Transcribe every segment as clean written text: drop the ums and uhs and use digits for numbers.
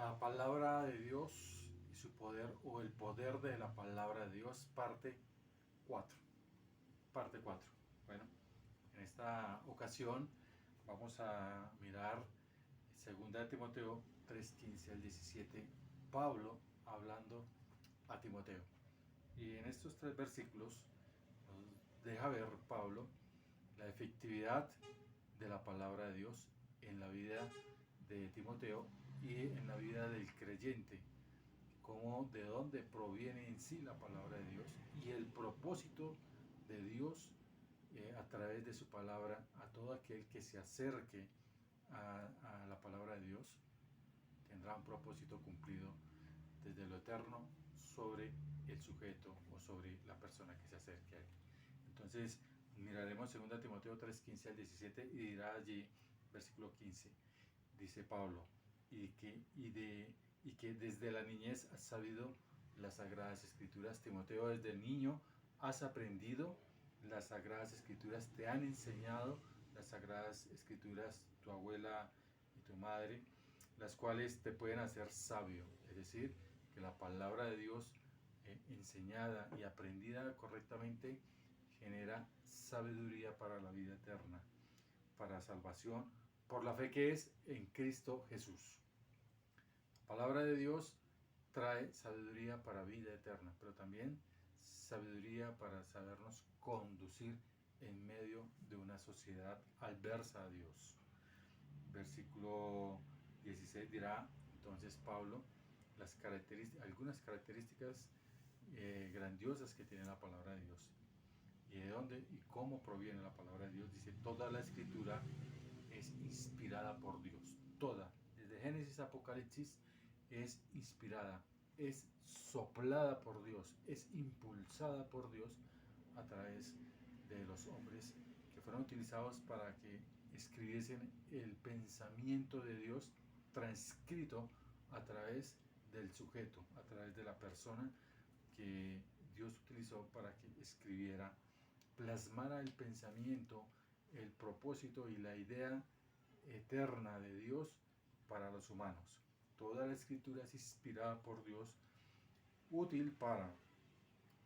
La palabra de Dios y su poder, o el poder de la palabra de Dios, parte 4. Parte 4. Bueno, en esta ocasión vamos a mirar 2 Timoteo 3:15 al 17, Pablo hablando a Timoteo. Y en estos 3 versículos nos deja ver Pablo la efectividad de la palabra de Dios en la vida de Timoteo y en la vida del creyente, como de dónde proviene en sí la palabra de Dios y el propósito de Dios a través de su palabra a todo aquel que se acerque a la palabra de Dios tendrá un propósito cumplido desde lo eterno sobre el sujeto o sobre la persona que se acerque a él. Entonces miraremos 2 Timoteo 3:15 al 17 y dirá allí, versículo 15, dice Pablo, y que desde la niñez has sabido las Sagradas Escrituras. Timoteo, desde niño has aprendido las Sagradas Escrituras, te han enseñado las Sagradas Escrituras tu abuela y tu madre, las cuales te pueden hacer sabio, es decir, que la palabra de Dios enseñada y aprendida correctamente genera sabiduría para la vida eterna, para salvación, por la fe que es en Cristo Jesús. La palabra de Dios trae sabiduría para vida eterna, pero también sabiduría para sabernos conducir en medio de una sociedad adversa a Dios. Versículo 16 dirá entonces Pablo algunas características grandiosas que tiene la palabra de Dios. ¿Y de dónde y cómo proviene la palabra de Dios? Dice, toda la escritura es inspirada por Dios. Toda, desde Génesis a Apocalipsis, es inspirada, es soplada por Dios, es impulsada por Dios a través de los hombres que fueron utilizados para que escribiesen el pensamiento de Dios transcrito a través del sujeto, a través de la persona que Dios utilizó para que escribiera, plasmara el pensamiento, el propósito y la idea eterna de Dios para los humanos. Toda la escritura es inspirada por Dios, útil para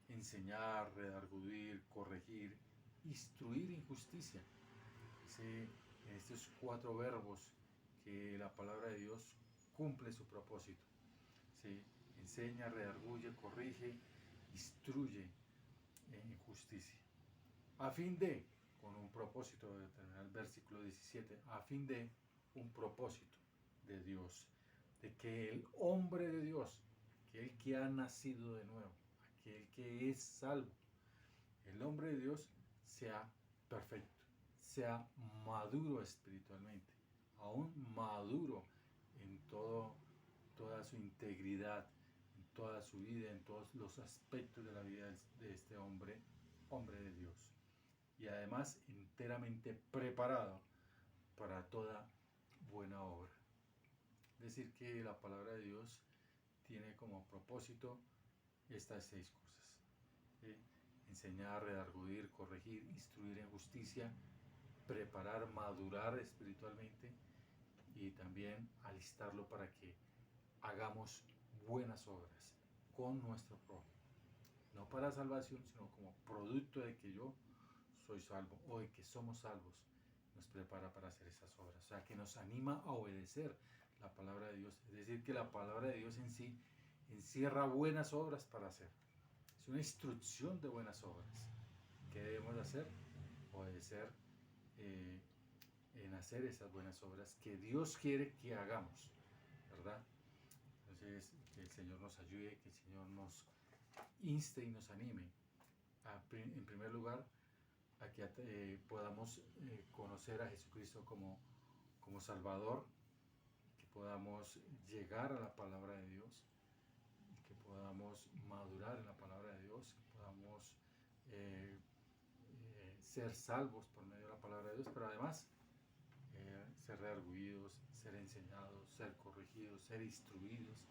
enseñar, redarguir, corregir, instruir en justicia. En estos 4 verbos que la palabra de Dios cumple su propósito. ¿Sí? Enseña, redarguye, corrige, instruye en justicia. A fin de, con un propósito, de terminar el versículo 17, a fin de un propósito de Dios, de que el hombre de Dios, aquel que ha nacido de nuevo, aquel que es salvo, el hombre de Dios sea perfecto, sea maduro espiritualmente, aún maduro en toda su integridad, en toda su vida, en todos los aspectos de la vida de este hombre de Dios. Y además enteramente preparado para toda buena obra. Es decir, que la palabra de Dios tiene como propósito estas 6 cosas. Enseñar, redarguir, corregir, instruir en justicia, preparar, madurar espiritualmente y también alistarlo para que hagamos buenas obras con nuestro prójimo. No para salvación, sino como producto de que yo soy salvo o de que somos salvos, nos prepara para hacer esas obras. O sea, que nos anima a obedecer la palabra de Dios. Es decir, que la palabra de Dios en sí encierra buenas obras para hacer. Es una instrucción de buenas obras. ¿Qué debemos hacer? Obedecer en hacer esas buenas obras que Dios quiere que hagamos, ¿verdad? Entonces, que el Señor nos ayude, que el Señor nos inste y nos anime en primer lugar a que podamos conocer a Jesucristo como Salvador, que podamos llegar a la palabra de Dios, que podamos madurar en la palabra de Dios, que podamos ser salvos por medio de la palabra de Dios, pero además ser redarguidos, ser enseñados, ser corregidos, ser instruidos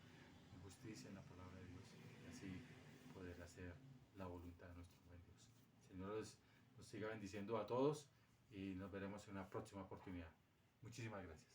en justicia en la palabra de Dios y así poder hacer la voluntad de nuestro buen Dios. Señor nos siga bendiciendo a todos y nos veremos en una próxima oportunidad. Muchísimas gracias.